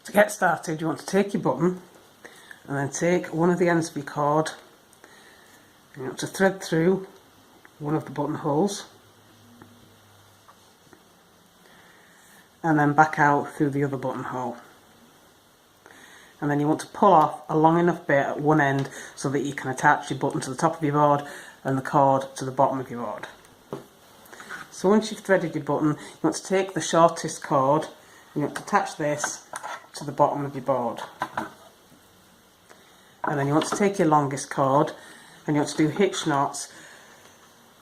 To get started, you want to take your button and then take one of the ends of your cord and you want to thread through one of the buttonholes and then back out through the other buttonhole. And then you want to pull off a long enough bit at one end so that you can attach your button to the top of your board and the cord to the bottom of your board. So once you've threaded your button, you want to take the shortest cord and you want to attach this to the bottom of your board. And then you want to take your longest cord and you want to do hitch knots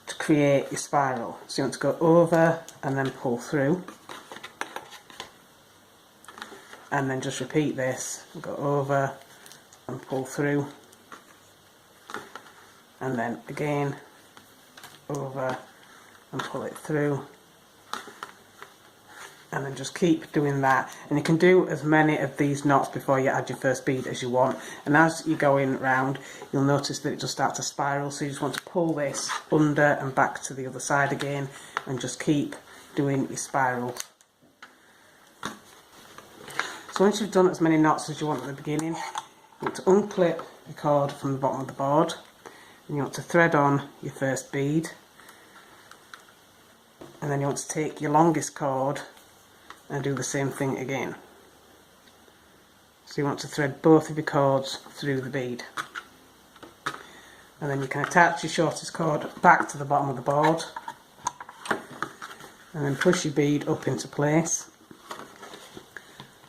to create your spiral. So you want to go over and then pull through. And then just repeat this, go over and pull through, and then again over and pull it through, and then just keep doing that. And you can do as many of these knots before you add your first bead as you want, and as you're going round you'll notice that it just starts to spiral, so you just want to pull this under and back to the other side again and just keep doing your spiral. So once you've done as many knots as you want at the beginning, you want to unclip the cord from the bottom of the board and you want to thread on your first bead, and then you want to take your longest cord and do the same thing again. So you want to thread both of your cords through the bead, and then you can attach your shortest cord back to the bottom of the board and then push your bead up into place.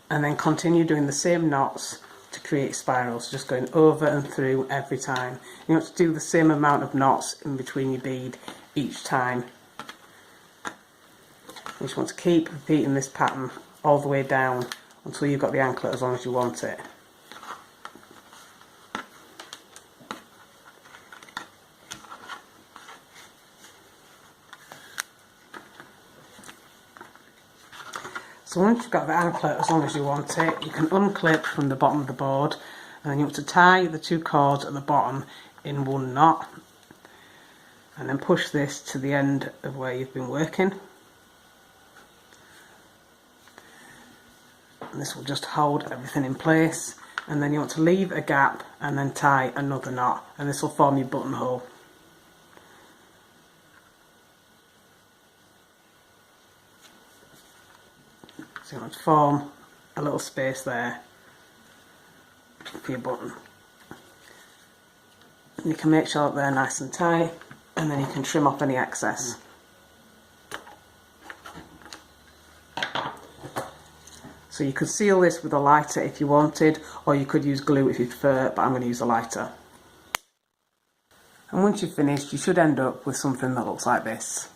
And then continue doing the same knots to create spirals, just going over and through every time. You want to do the same amount of knots in between your bead each time. You just want to keep repeating this pattern all the way down until you've got the anklet as long as you want it. So once you've got the anklet as long as you want it, you can unclip from the bottom of the board, and then you want to tie the two cords at the bottom in one knot and then push this to the end of where you've been working, and this will just hold everything in place. And then you want to leave a gap and then tie another knot, and this will form your buttonhole. So you want to form a little space there for your button. And you can make sure that they're nice and tight, and then you can trim off any excess. So you could seal this with a lighter if you wanted, or you could use glue if you prefer, but I'm going to use a lighter. And once you've finished, you should end up with something that looks like this.